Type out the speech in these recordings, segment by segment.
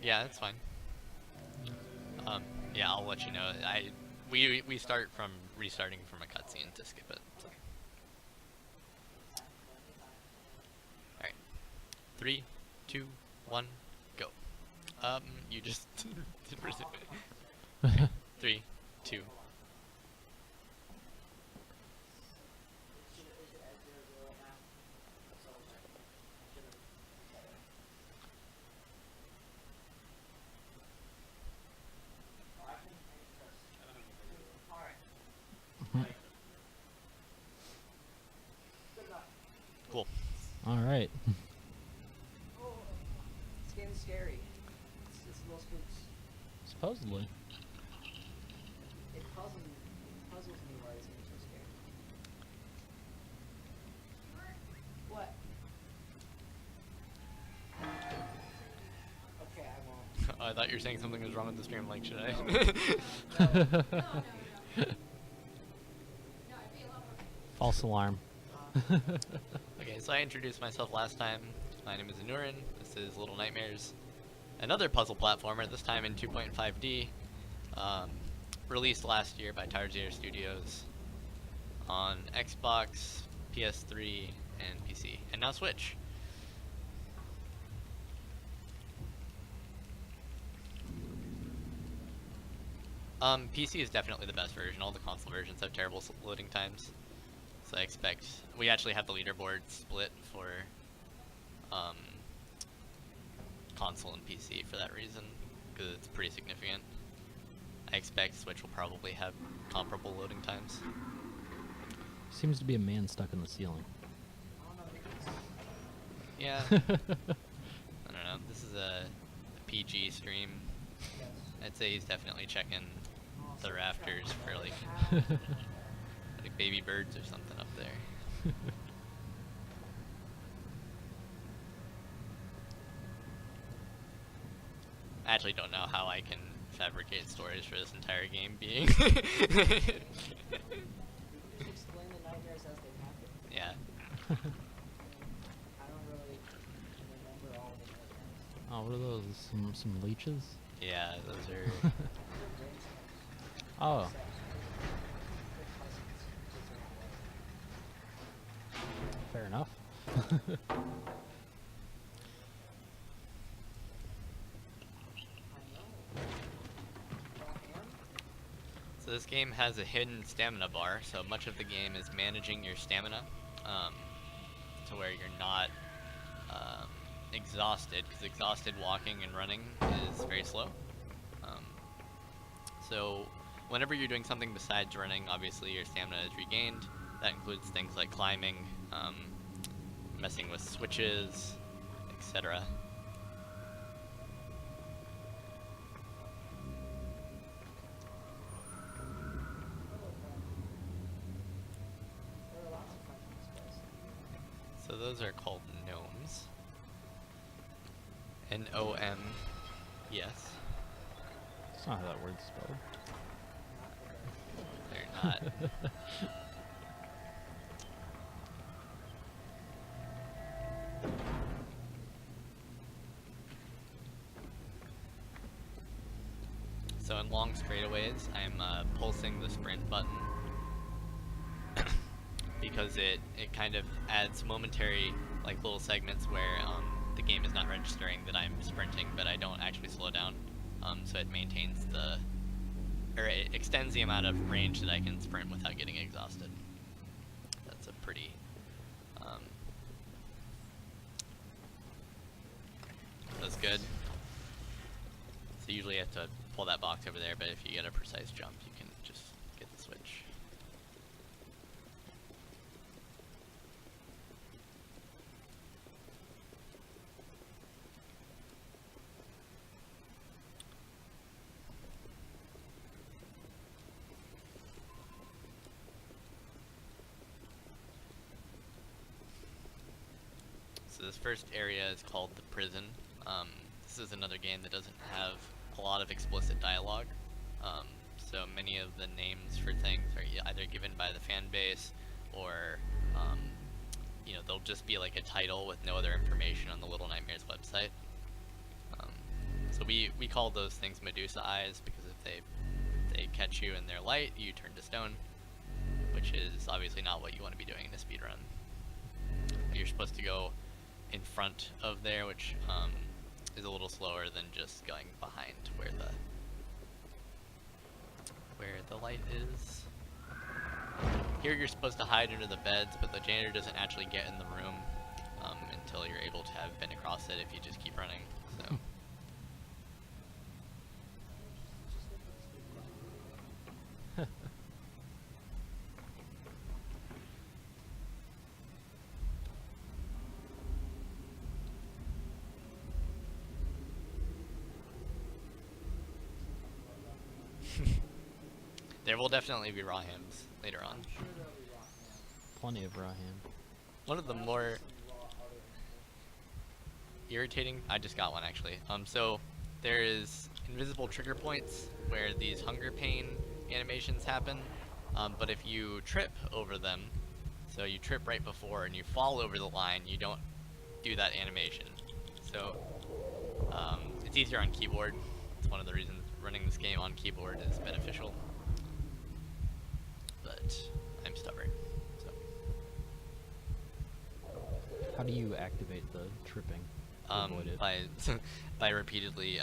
Yeah, that's fine. Yeah, I'll let you know. We start from restarting from a cutscene to skip it. So. All right, 3, 2, 1, go. You just did it. 3, 2. Cool. All right. It's getting scary. It's little spooks. Supposedly. It puzzles me why it's getting so scary. What? Okay, I won't. I thought you were saying something was wrong with the stream. Like, should I? No. False alarm. Okay, so I introduced myself last time. My name is Anuran. This is Little Nightmares, another puzzle platformer. This time in 2.5D. Released last year by Tarsier Studios on Xbox, PS3, and PC, and now Switch. PC is definitely the best version. All the console versions have terrible loading times. So I expect we actually have the leaderboard split for console and PC for that reason, because it's pretty significant. I expect Switch will probably have comparable loading times. Seems to be a man stuck in the ceiling. Yeah. I don't know. This is a PG stream. I'd say he's definitely checking the rafters for like baby birds or something up there. I actually don't know how I can fabricate stories for this entire game being. Just explain the nightmares as they happen. Yeah. I don't really remember all the nightmares. Oh, what are those? Some leeches? Yeah, those are. Oh. Fair enough. So this game has a hidden stamina bar, so much of the game is managing your stamina to where you're not exhausted, because exhausted walking and running is very slow. So whenever you're doing something besides running, obviously your stamina is regained. That includes things like climbing, messing with switches, etc. So those are called gnomes. N-O-M, yes. That's not how that word's spelled. They're not. So in long straightaways, I'm pulsing the sprint button because it kind of adds momentary like little segments where the game is not registering that I'm sprinting, but I don't actually slow down. So it maintains it extends the amount of range that I can sprint without getting exhausted. That's a pretty that's good. So usually you have to pull that box over there, but if you get a precise jump, you can just get the switch. So this first area is called the prison. This is another game that doesn't have a lot of explicit dialogue. So many of the names for things are either given by the fan base or you know, they'll just be like a title with no other information on the Little Nightmares website. So we call those things Medusa eyes because if they catch you in their light, you turn to stone, which is obviously not what you want to be doing in a speed run. You're supposed to go in front of there, which is a little slower than just going behind where the light is. Here you're supposed to hide under the beds, but the janitor doesn't actually get in the room until you're able to have been across it if you just keep running. So. There will definitely be raw hams later on. I'm sure there'll be raw ham. Plenty of raw ham. One of the I've more seen some raw other ham. irritating, I just got one actually. So there is invisible trigger points where these hunger pain animations happen, but if you trip over them, so you trip right before and you fall over the line, you don't do that animation. So it's easier on keyboard. It's one of the reasons running this game on keyboard is beneficial. But I'm stubborn, so. How do you activate the tripping? To avoid it? By repeatedly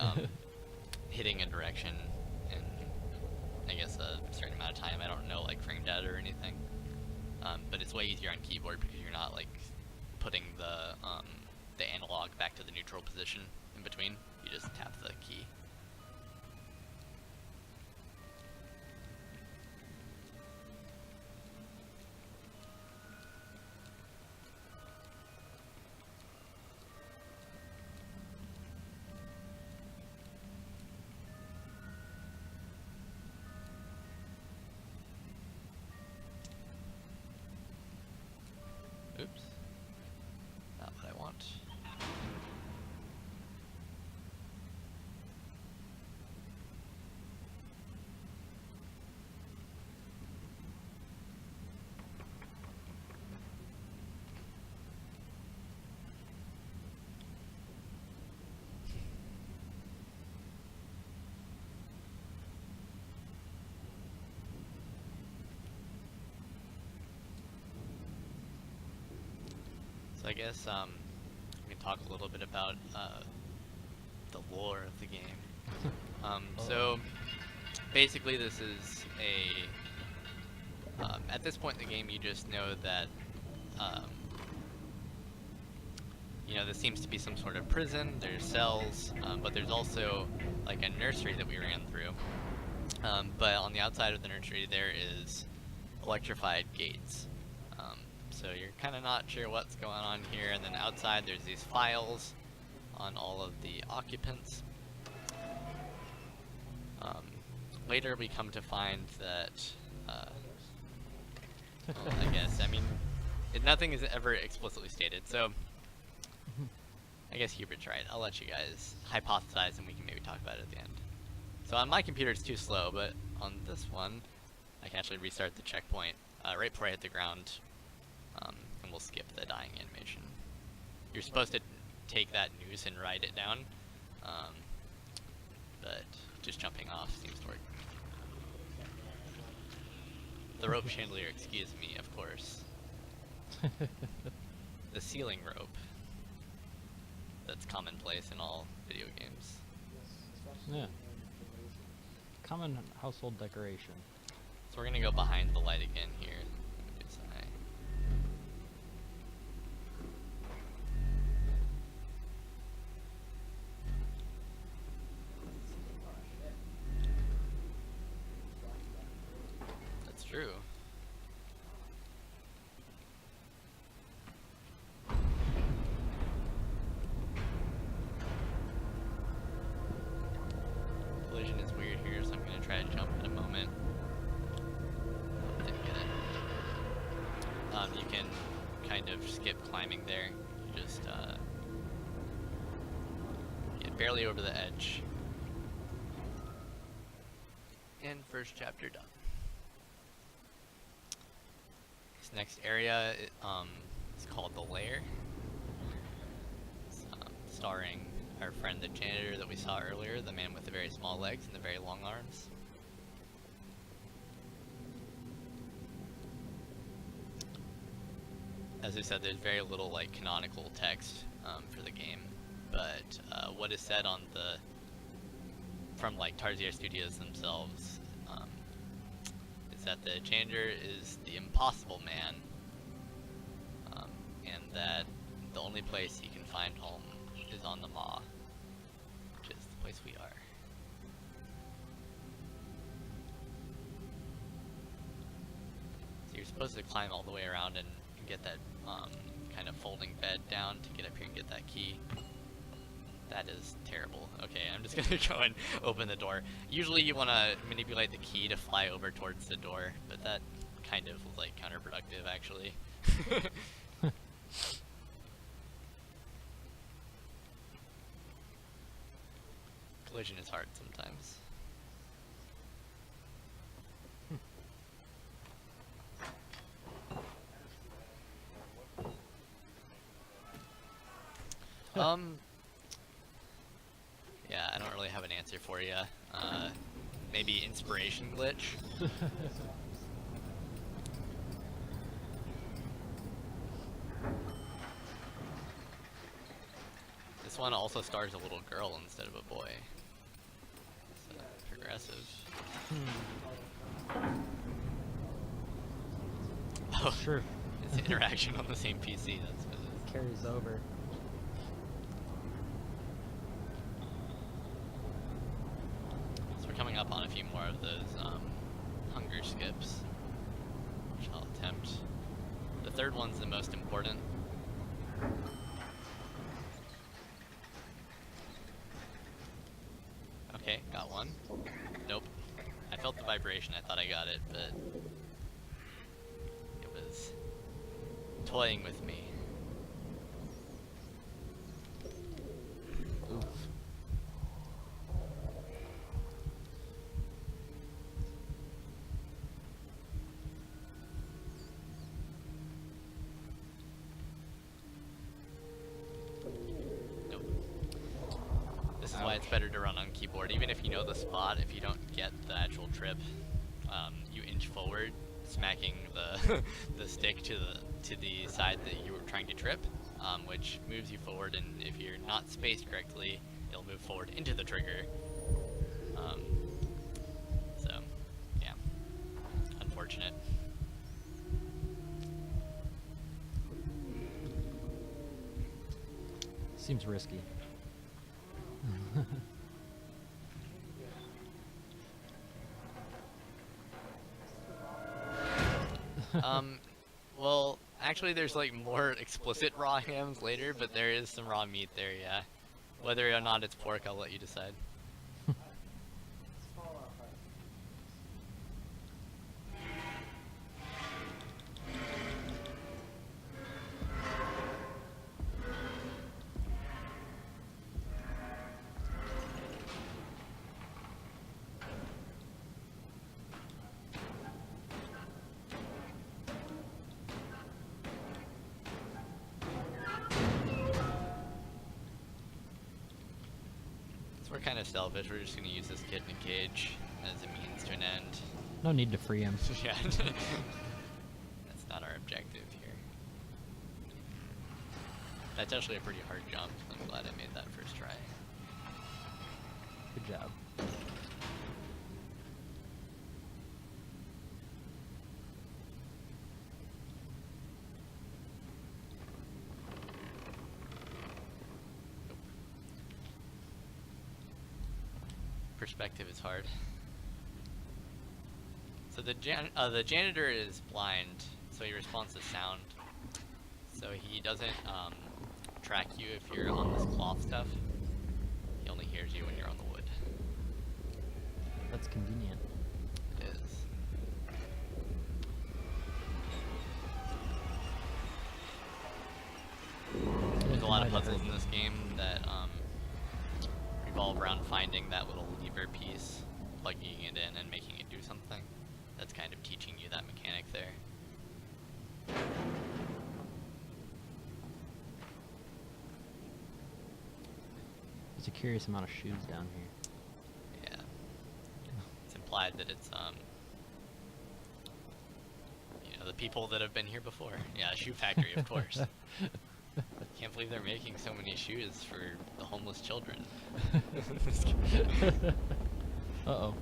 hitting a direction in, I guess, a certain amount of time. I don't know like frame data or anything, but it's way easier on keyboard because you're not like putting the analog back to the neutral position in between. You just tap the key. Oops. Not what I want. So I guess we can talk a little bit about the lore of the game. So basically this is at this point in the game you just know that you know, this seems to be some sort of prison. There's cells, but there's also like a nursery that we ran through. But on the outside of the nursery there is electrified gates. So you're kind of not sure what's going on here, and then outside there's these files on all of the occupants. Later we come to find that, well, I guess, I mean, nothing is ever explicitly stated, so I guess Hubert's right. I'll let you guys hypothesize and we can maybe talk about it at the end. So on my computer it's too slow, but on this one I can actually restart the checkpoint right before I hit the ground. And we'll skip the dying animation. You're supposed to take that noose and ride it down, but just jumping off seems to work. The rope chandelier, excuse me, of course. The ceiling rope. That's commonplace in all video games. Yeah. Common household decoration. So we're gonna go behind the light again here. True. Collision is weird here, so I'm gonna try to jump in a moment. Didn't get it. You can kind of skip climbing there. You just get barely over the edge. And first chapter done. This next area is called The Lair. It's, starring our friend the janitor that we saw earlier, the man with the very small legs and the very long arms. As I said, there's very little like canonical text for the game, but what is said on the from like Tarsier Studios themselves is that the janitor is the impossible man, and that the only place he can find home is on the Maw, which is the place we are. So you're supposed to climb all the way around and get that kind of folding bed down to get up here and get that key. That is terrible. Okay, I'm just gonna go and open the door. Usually you want to manipulate the key to fly over towards the door, but that kind of was like counterproductive actually. Collision is hard sometimes. Yeah, I don't really have an answer for you. Maybe inspiration glitch. This one also stars a little girl instead of a boy. So, progressive. Oh, Sure. it's interaction on the same PC. That's what it is. Carries over. So we're coming up on a few more of those hunger skips, which I'll attempt. The third one's the most important. Okay, got one. Nope. I felt the vibration, I thought I got it, but it was toying with me. Oof. Nope. This is why it's better to run on keyboard. Even if you know the spot, if you don't get the actual trip, you inch forward, smacking the the stick to the side that you were trying to trip, which moves you forward, and if you're not spaced correctly, it'll move forward into the trigger. So, yeah, unfortunate. Seems risky. Well, actually there's like more explicit raw hams later, but there is some raw meat there, yeah. Whether or not it's pork, I'll let you decide. We're kind of selfish. We're just going to use this kid in a cage as a means to an end. No need to free him. Yeah. That's not our objective here. That's actually a pretty hard jump. I'm glad I made that first try. Good job. Perspective is hard. So the janitor is blind, so he responds to sound. So he doesn't track you if you're on this cloth stuff. He only hears you when you're on the wood. That's convenient. It is. There's a lot of puzzles in this game that revolve around finding that little lever piece, plugging it in, and making it do something. That's kind of teaching you that mechanic there. There's a curious amount of shoes down here. Yeah. It's implied that it's you know, the people that have been here before. Yeah, a shoe factory, of course. Can't believe they're making so many shoes for the homeless children. Uh-oh.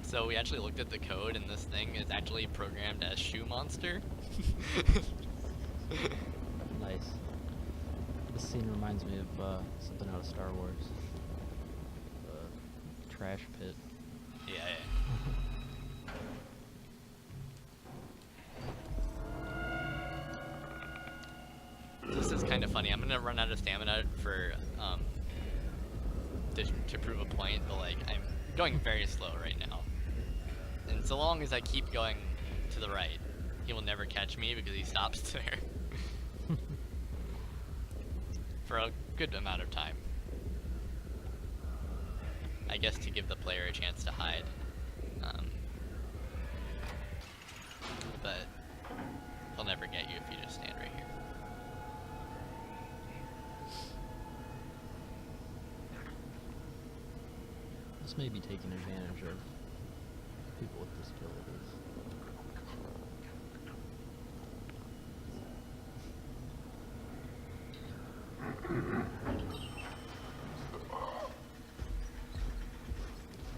So we actually looked at the code, and this thing is actually programmed as Shoe Monster. Nice. This scene reminds me of something out of Star Wars. Trash pit. Yeah, yeah. This is kind of funny. I'm gonna run out of stamina for to prove a point, but like I'm going very slow right now. And so long as I keep going to the right, he will never catch me because he stops there for a good amount of time. I guess to give the player a chance to hide. But he'll never get you if you just stand right here. This may be taking advantage of people with disabilities.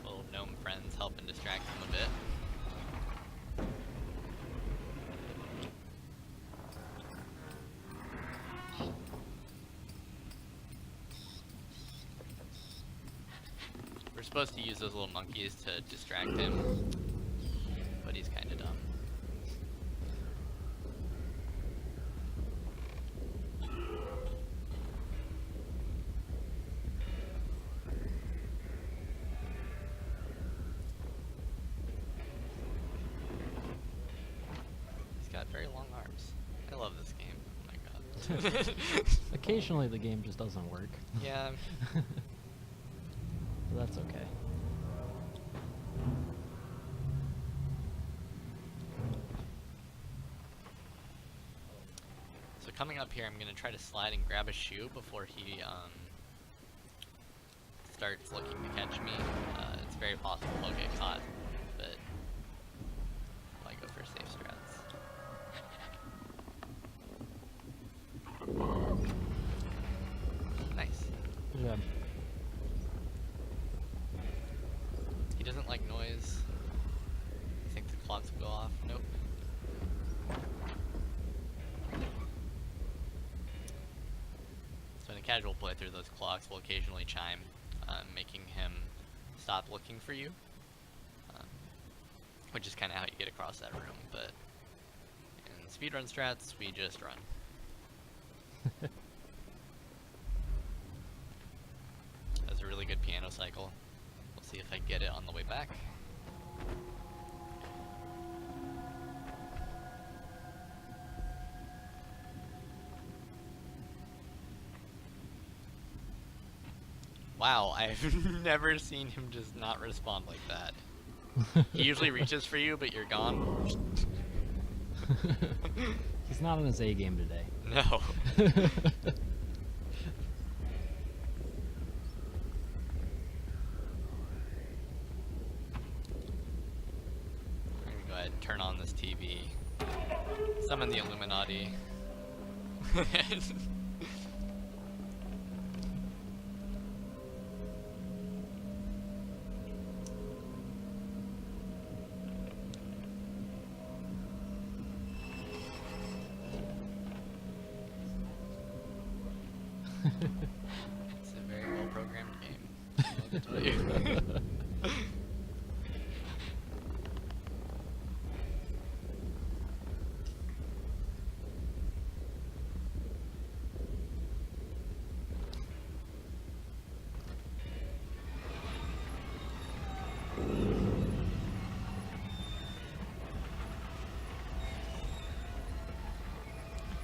Little gnome friends helping distract him a bit. We're supposed to use those little monkeys to distract him, but he's kind of dumb. He's got very long arms. I love this game. Oh my god. Occasionally the game just doesn't work. Yeah. But that's okay. So coming up here, I'm going to try to slide and grab a shoe before he starts looking to catch me. It's very possible he'll get caught, but I go for safe strats. Nice. Good job. He doesn't like noise. I think the clocks will go off. Nope. So in a casual playthrough, those clocks will occasionally chime, making him stop looking for you, which is kind of how you get across that room. But in speedrun strats, we just run. That's a really good piano cycle. We'll see if I get it on the way back. Wow, I've never seen him just not respond like that. He usually reaches for you, but you're gone. He's not on his A game today. No. Go ahead and turn on this TV. Summon the Illuminati. It's a very well programmed game. I don't know what to tell you.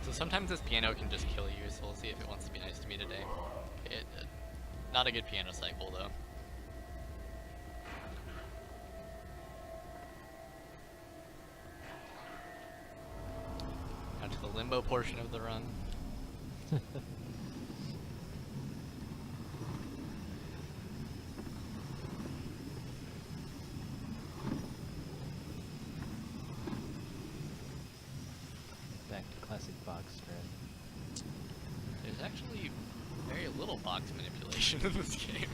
So sometimes this piano can just kill you, so we'll see if it wants to be nice to me today. Not a good piano cycle, though. Now to the limbo portion of the run. classic box strat. There's actually very little box manipulation in this game.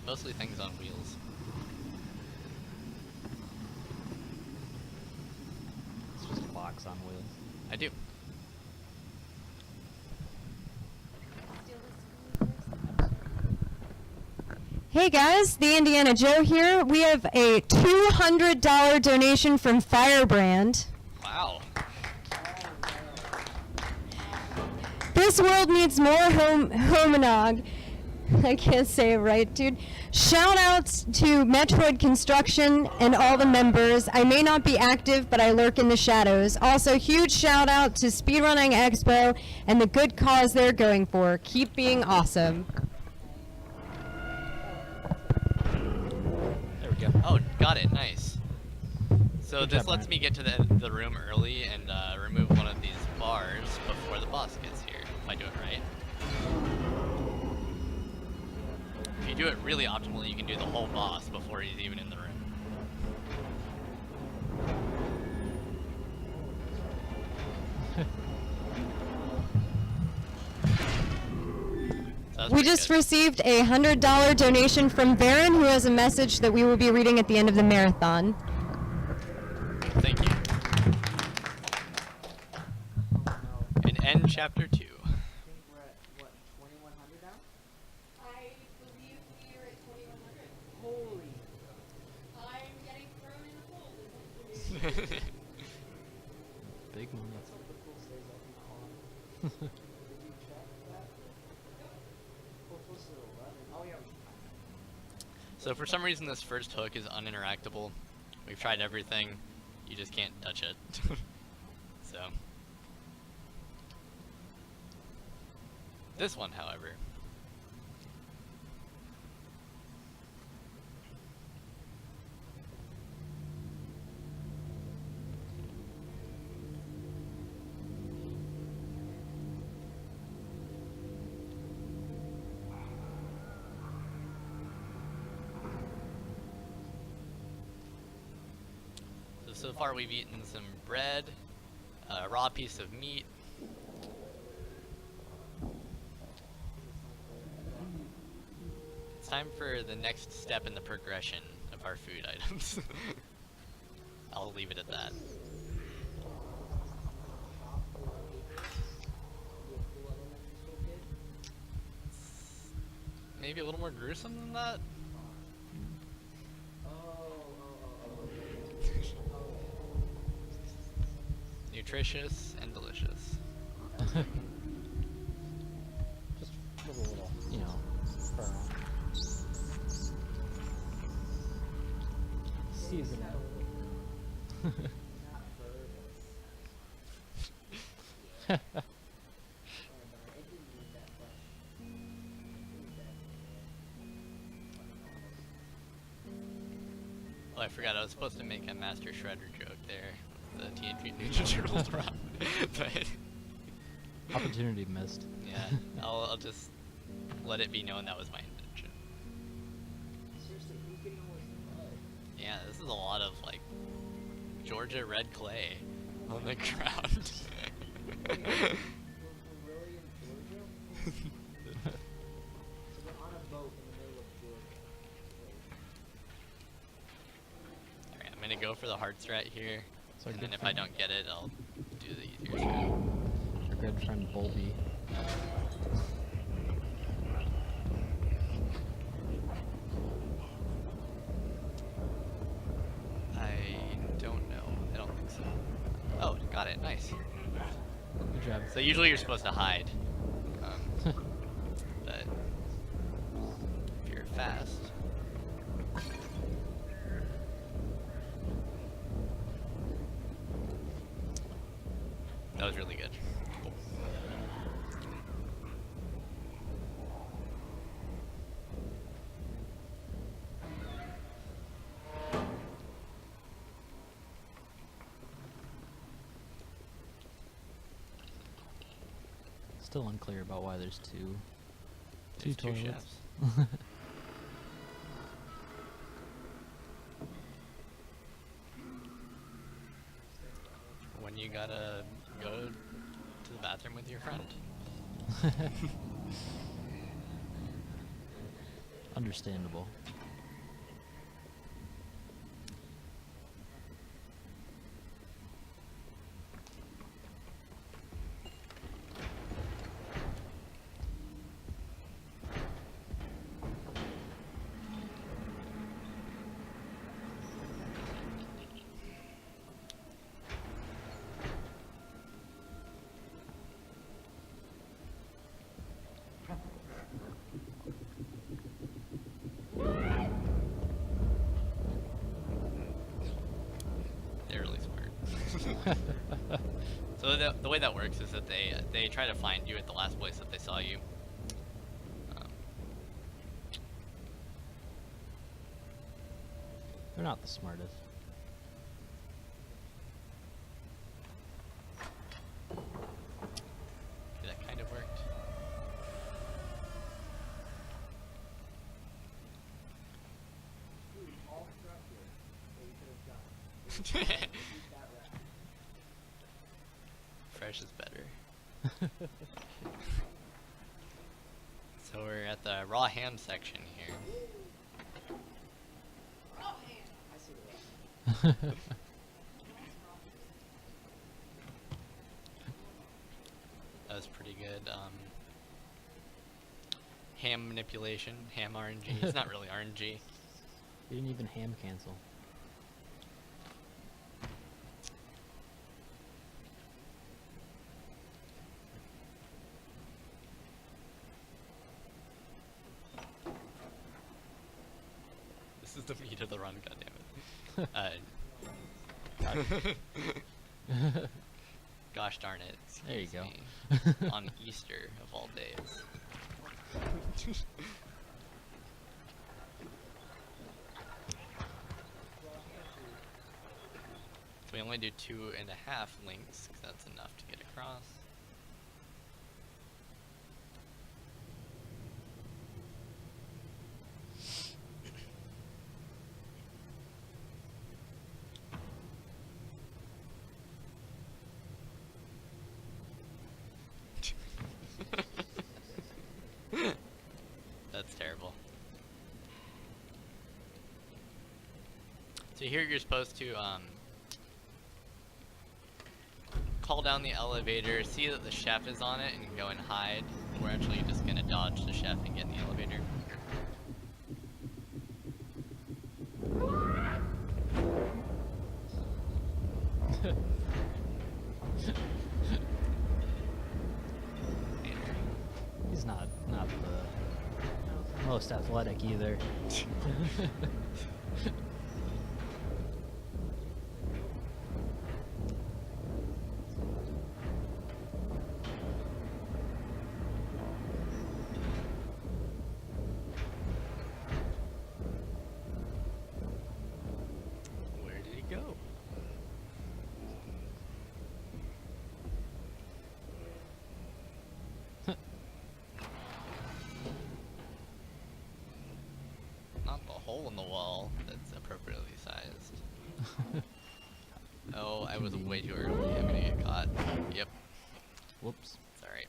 Mostly things on wheels. It's just a box on wheels. I do. Hey guys, the Indiana Joe here. We have a $200 donation from Firebrand. Wow. This world needs more homonog. I can't say it right, dude. Shout outs to Metroid Construction and all the members. I may not be active, but I lurk in the shadows. Also, huge shout out to Speedrunning Expo and the good cause they're going for. Keep being awesome. There we go. Oh, got it. Nice. So Good this job, lets Ryan. me get to the room early and remove one of these bars before the boss gets here, if I do it right. If you do it really optimally, you can do the whole boss before he's even in the room. So that's We pretty just good. received a $100 donation from Varen, who has a message that we will be reading at the end of the marathon. Thank you. And end chapter 2. I think we're at, what, 2100 now? I believe we are at 2100. Holy. I'm getting thrown in a hole. Big moment. Let's hope the pool stays open that long. Did you check that? Pool posted at 11. Oh, yeah. So for some reason this first hook is uninteractable. We've tried everything. You just can't touch it. So. This one, however. So far we've eaten some bread, a raw piece of meat. It's time for the next step in the progression of our food items. I'll leave it at that. Maybe a little more gruesome than that? Nutritious and delicious. Just with a little, you know, burn. Season Oh, I forgot I was supposed to make a Master Shredder joke there with the Teenage Mutant Ninja Turtles run. But Opportunity missed. yeah, I'll just let it be known that was my intention. Seriously, who's getting all this blood? Yeah, this is a lot of like Georgia red clay on the ground. We're really in Georgia? So we're on a boat in the middle of Georgia. Alright, I'm gonna go for the hard strat here. So our And good then if I friend- don't get it, I'll do the easier strat. Our good friend Bolby. I don't know. I don't think so. Oh, got it. Nice. Good job. So usually you're supposed to hide. But if you're fast. That was really good. Cool. Still unclear about why there's two There's two toilets. chefs. gotta go to the bathroom with your friend. Understandable. They're really smart. So the way that works is that they try to find you at the last place that they saw you. They're not the smartest. That kind of worked. Dude, all throughout here that you could have done. Use that route. Fresh is better. So we're at the raw ham section here. I see the route. That was pretty good. Ham manipulation, ham RNG. It's not really RNG. You didn't even ham cancel. This is the meat of the run, goddammit. Gosh darn it. There you excuse go. me, on Easter of all days. So we only do 2.5 links, 'cause that's enough to get across. That's terrible. So here you're supposed to call down the elevator, see that the chef is on it, and go and hide. We're actually just gonna dodge the chef and get in the elevator. He's not the most athletic either. Where did he go? Not the hole in the wall that's appropriately sized. Oh, I was way too early. I'm gonna get caught. Yep, Whoops. it's alright.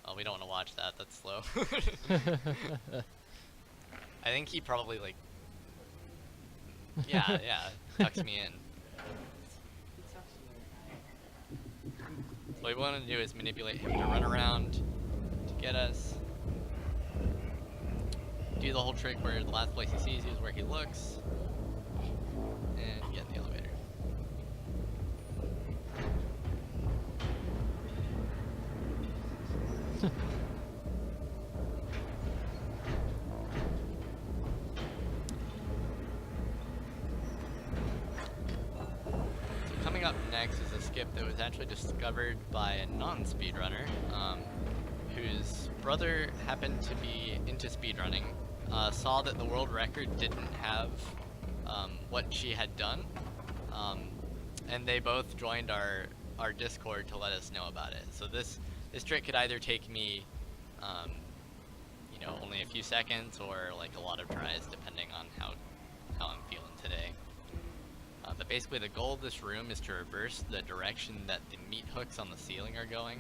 Oh, we don't want to watch that. That's slow. I think he probably like. Yeah, tucks me in. He sucks you in. So what we want to do is manipulate him to run around to get us. Do the whole trick where the last place he sees you is where he looks. And get in the elevator. So coming up next is a skip that was actually discovered by a non-speedrunner, whose brother happened to be into speedrunning, saw that the world record didn't have what she had done, and they both joined our Discord to let us know about it. So this trick could either take me, only a few seconds or like a lot of tries, depending on how I'm feeling today. But Basically, the goal of this room is to reverse the direction that the meat hooks on the ceiling are going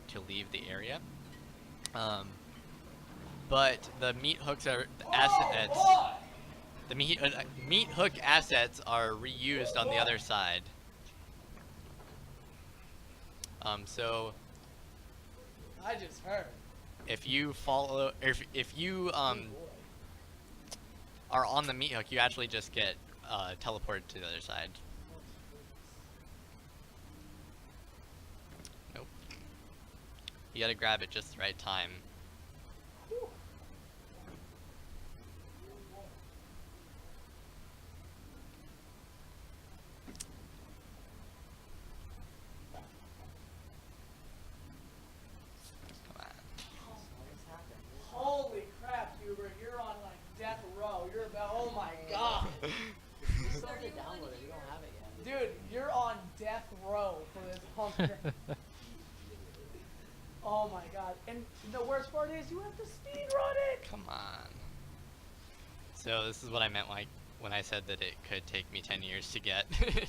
to leave the area. But the meat hooks are assets. The meat hook assets are reused on the other side. So I just heard. if you follow, if you are on the meat hook, you actually just get teleported to the other side. Nope. You gotta grab it just the right time. Come on. Holy crap, Hubert, you're on like death row. You're about, oh my god. You still have to download it. You don't have it yet. Dude, you're on death row for this hunter. Oh my god. And the worst part is you have to speed run it. Come on. So this is what I meant like when I said that it could take me 10 years to get. Let's just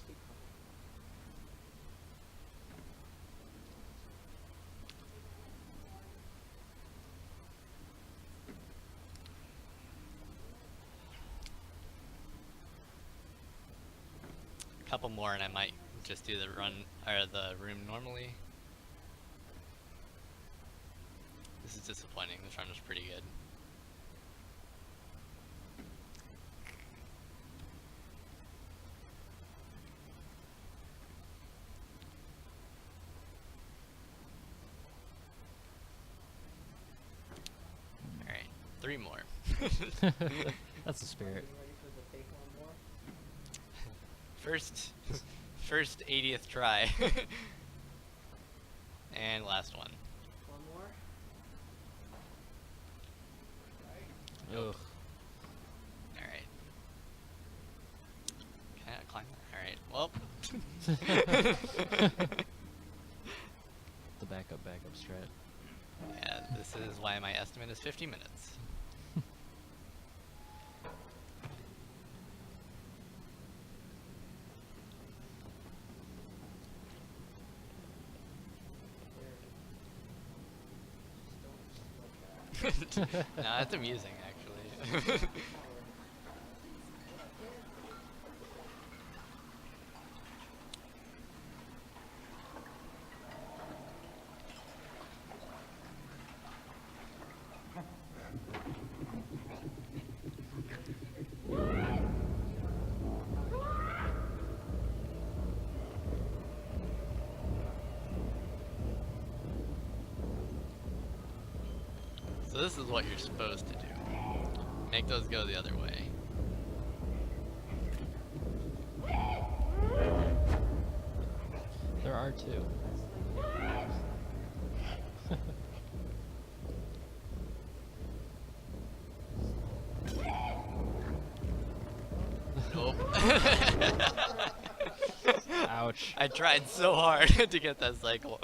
keep coming. Couple more and I might just do the run or the room normally. This is disappointing. This run was pretty good. All right, 3 more. That's the spirit. You ready for the fake one more? First 80th try. And last one. One more? Ugh. Alright. Can I climb that? Alright, well. The backup strat. Yeah, this is why my estimate is 50 minutes. No, that's amusing, actually. So this is what you're supposed to do. Make those go the other way. There are 2. Nope. Ouch. I tried so hard to get that cycle.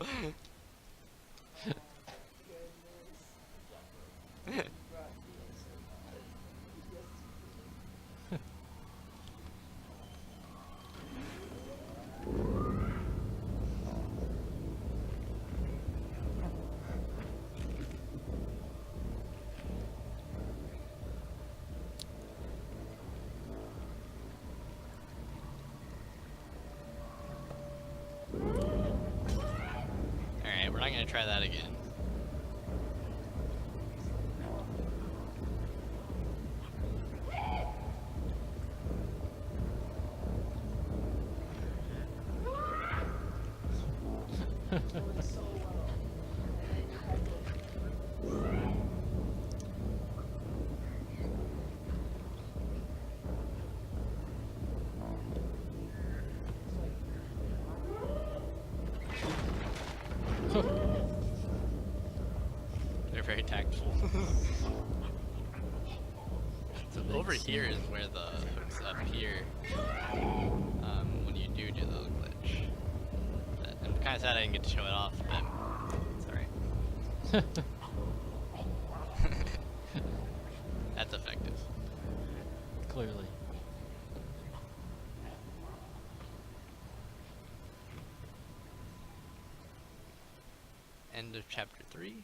Alright, we're not gonna try that again. They're very tactful. So over here is where the hooks appear when you do the glitch. I'm kind of sad I didn't get to show it off, but it's alright. That's effective. Clearly. end of chapter 3.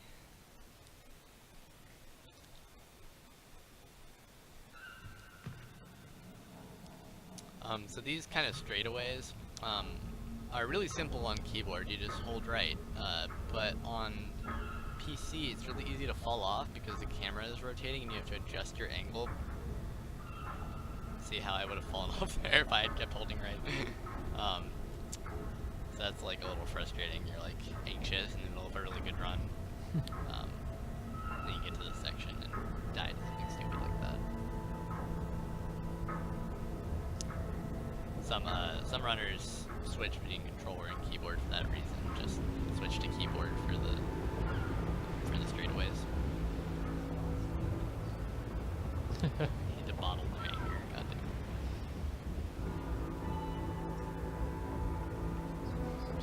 So these kind of straightaways are really simple on keyboard. You just hold right, but on PC it's really easy to fall off because the camera is rotating and you have to adjust your angle. See how I would have fallen off there if I had kept holding right. So that's like a little frustrating. You're like anxious in the middle of a really good run. Then you get to this section and die to something stupid like that. Some runners switch between controller and keyboard for that reason. Just switch to keyboard for the straightaways. Need to bottle my anger.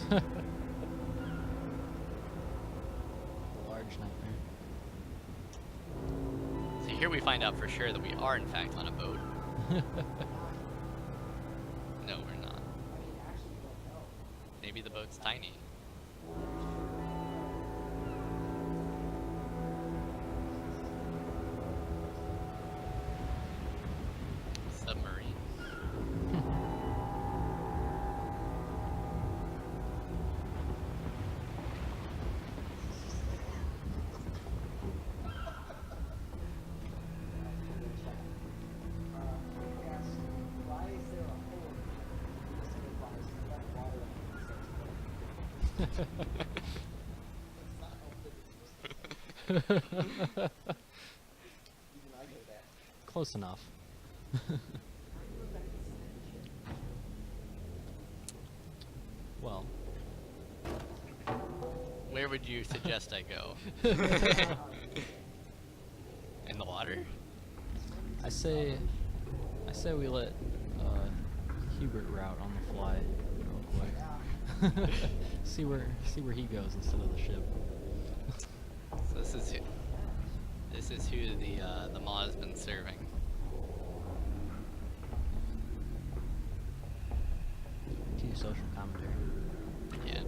Goddamn. Large nightmare. So here we find out for sure that we are in fact on a boat. No, we're not. Maybe the boat's tiny. Submarine. Why is there a hole in this device that water it's not open? Even I know that. Close enough. Well, Where would you suggest I go? In the water? I say we let Hubert route on the fly real quick. see where he goes instead of the ship. So this is who the maw has been serving. Cue social commentary. Yeah.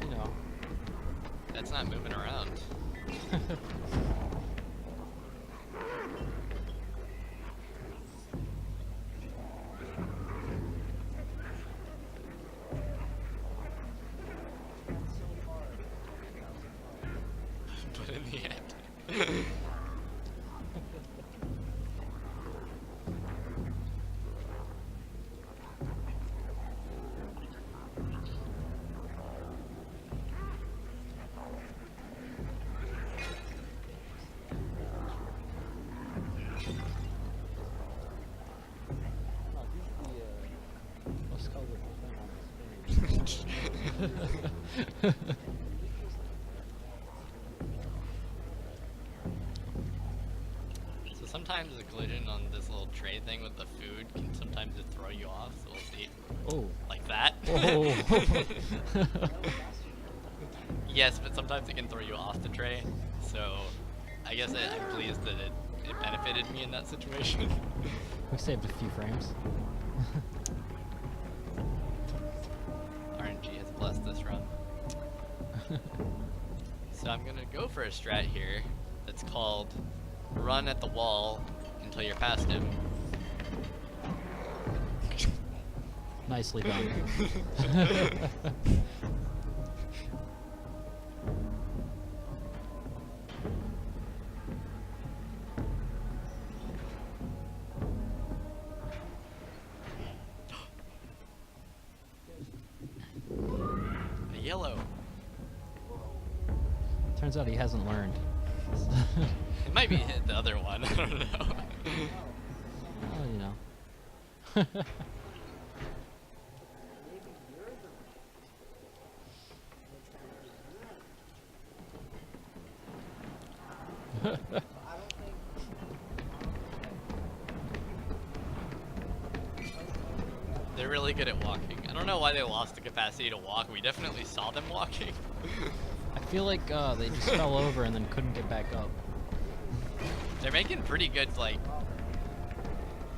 You know. That's not moving around. But in the end. Let's call it a thing on the spinning. So sometimes the collision on this little tray thing with the food can sometimes just throw you off. So we'll see. Oh. Like that. Oh. Yes, but sometimes it can throw you off the tray. So I guess I'm pleased that it benefited me in that situation. We saved a few frames. RNG has blessed this run. So I'm gonna go for a strat here that's called run at the wall until you're past him. Nicely done. A yellow. Turns out he hasn't learned. It might be the other one. I don't know. Well, you know. I don't think. They're really good at walking. I don't know why they lost the capacity to walk. We definitely saw them walking. I feel like they just fell over and then couldn't get back up. They're making pretty good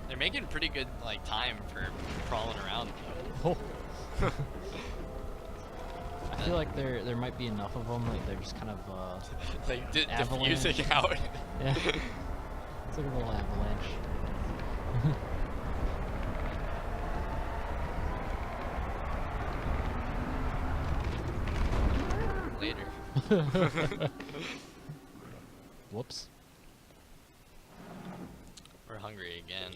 they're making pretty good time for crawling around though. Oh. I feel like there might be enough of them. Like they're just kind of avalanche. Diffusing out. Yeah. It's like a little avalanche. Later. Whoops. We're hungry again.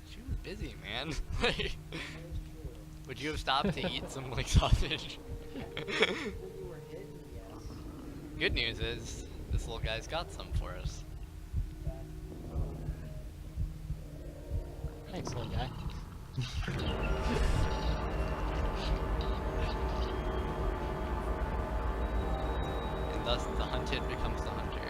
She was busy, man. Like, would you have stopped to eat some sausage? Good news is this little guy's got some for us. Thanks, little guy. And thus the hunted becomes the hunter.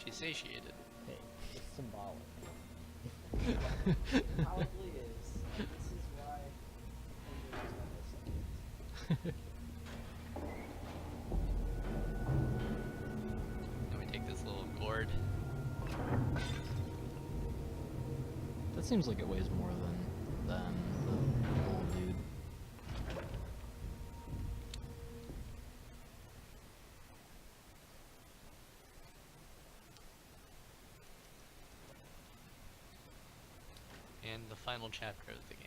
She's satiated. Hey, it's symbolic. Probably is. This is why. Then we take this little gourd. That seems like it weighs more than the old dude. And the final chapter of the game.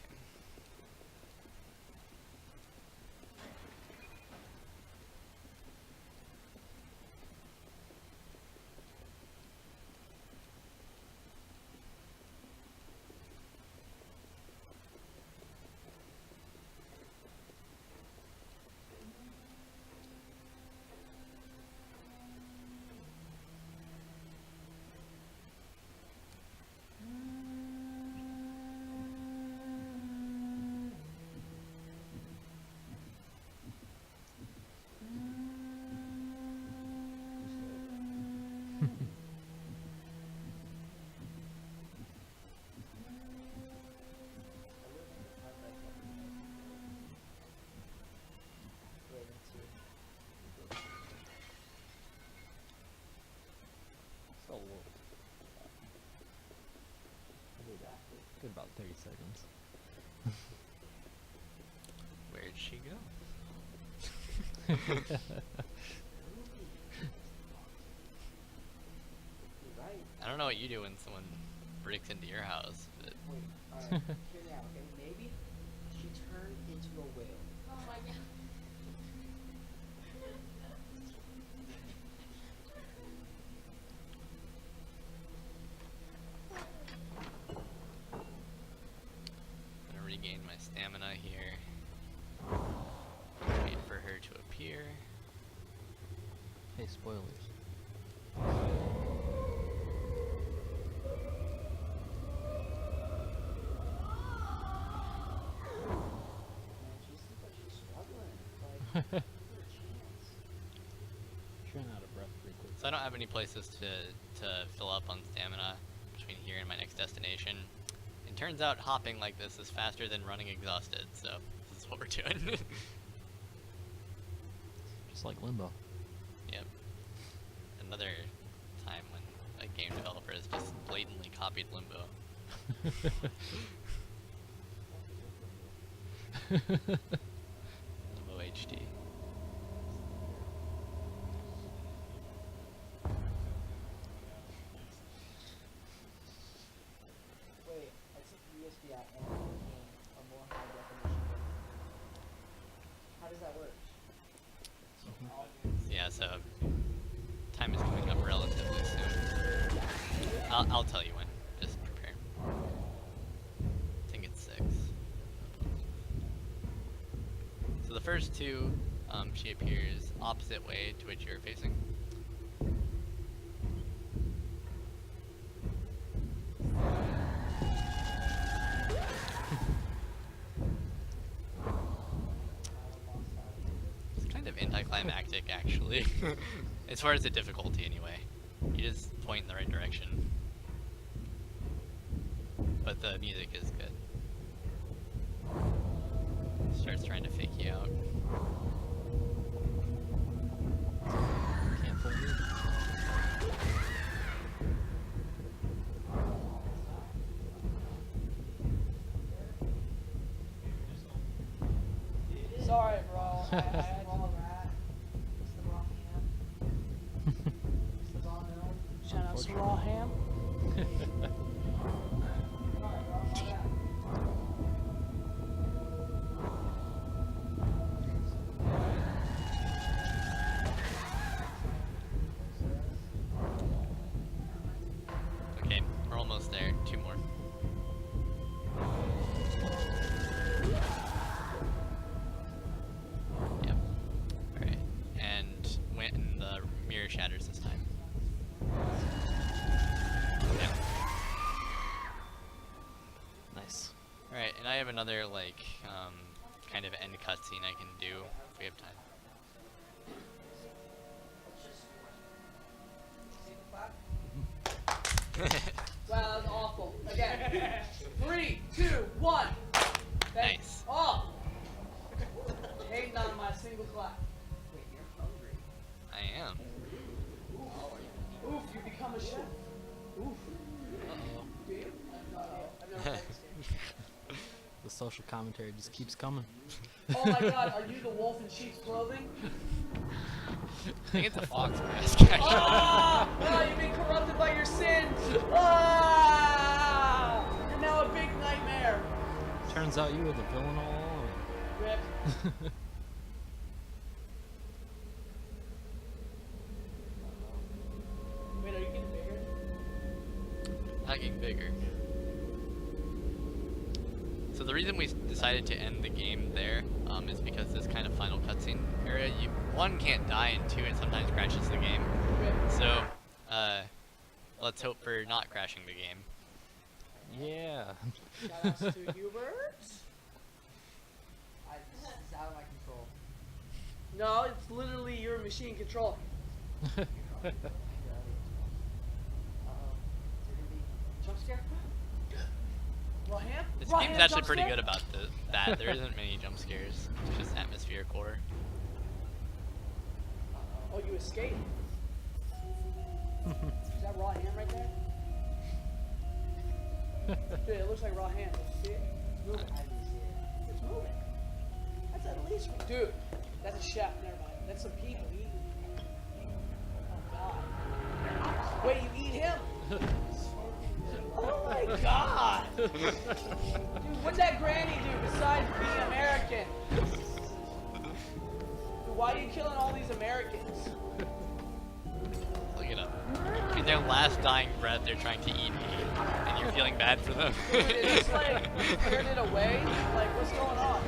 So good about 30 seconds. Where'd she go? I don't know what you do when someone breaks into your house, but Wait, alright. Hear me out, okay? Maybe she turned into a whale. Oh my god. I'm gonna regain my stamina here. Wait for her to appear. Hey, spoilers. Man, she seems like she's struggling. Like, give her a chance. She ran out of breath pretty quick. So I don't have any places to fill up on stamina between here and my next destination. It turns out hopping like this is faster than running exhausted, so this is what we're doing. Just like Limbo. Yep. Another time when a game developer has just blatantly copied Limbo. Limbo HD. Wait, I took the USB out and it became a more high definition. How does that work? Yeah, so time is coming up relatively soon. I'll tell you when. first two, she appears opposite way to which you're facing. It's kind of anticlimactic, actually, as far as the difficulty, anyway. You just point in the right direction, but the music is good. Starts trying to fake you out. Can't fool me. Sorry, bro. I had to. Wrong rat. It's the wrong ham. It's the wrong milk. Shout out to Raw Ham. Okay, we're almost there. Two more. Yep. Alright. And went in the mirror shatters this time. Yep. Nice. Alright, and I have another, like, kind of end cutscene I can do if we have time. Wow, that was awful. Again. 3, 2, 1. Nice. Oh! Hating on my single clap. Wait, you're hungry. I am. Oof, you become a chef. Oof. Do you? I've never played this game. The social commentary just keeps coming. Oh my god, are you the wolf in sheep's clothing? I think it's a fox mask, actually. Ah! Ah, you've been corrupted by your sins! Ah! You're now a big nightmare. Turns out you were the villain all along. Rip. Wait, are you getting bigger? Not getting bigger. So the reason we decided to end the game there is because this kind of final cutscene area, one, can't die, and two, it sometimes crashes the game. Rip. So, let's hope for not crashing the game. Yeah. Shout outs to Hubert. It's out of my control. No, it's literally your machine controlling. Uh-oh. Is there gonna be jump scare? Raw ham? This Raw game's ham actually jump pretty scare? good about that. There isn't many jump scares. It's just atmospheric horror. Oh, you escaped. Is that raw ham right there? Dude, it looks like raw ham. See it? It's moving. I didn't see it. It's moving. That's at least. Dude, that's a chef. Never mind. That's some people eating. Oh god. Wait, you eat him? Oh my god. Dude, what'd that granny do besides being American? Dude, why are you killing all these Americans? Look it up. In their last dying breath, they're trying to eat me, and you're feeling bad for them. Dude, it looks like you cleared it away. Like, what's going on?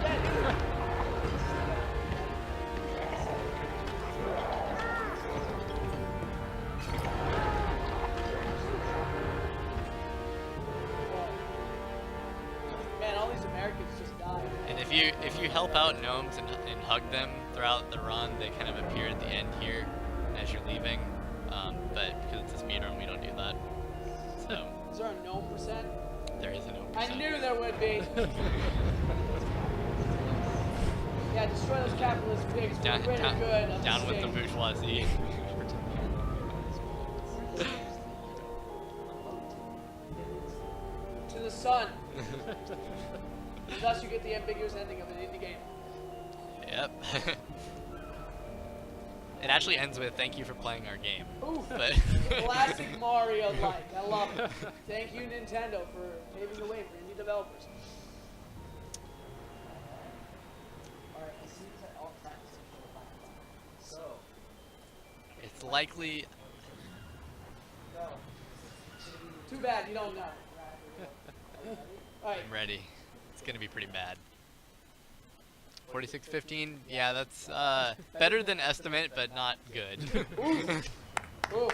Yeah, dude. Man, all these Americans just died. And if you help out gnomes and hug them throughout the run, they kind of appear at the end here as you're leaving. But because it's a speedrun, we don't do that. So Is there a gnome percent? there is a gnome I percent. knew there would be. Yeah, destroy those capitalist pigs. Down, We're pretty down, good. on down this with the game. bourgeoisie. To the sun. Thus you get the ambiguous ending of an indie game. Yep. It actually ends with "Thank you for playing our game." Oof. But Classic Mario like. I love it. Thank you, Nintendo, for paving the way for indie developers. Alright, as soon as I all practice for the black box. So, it's likely. go. Too bad you don't know. Alright. I'm ready. It's gonna be pretty bad. 46.15. Yeah, that's better than estimate, but not good. Ooh.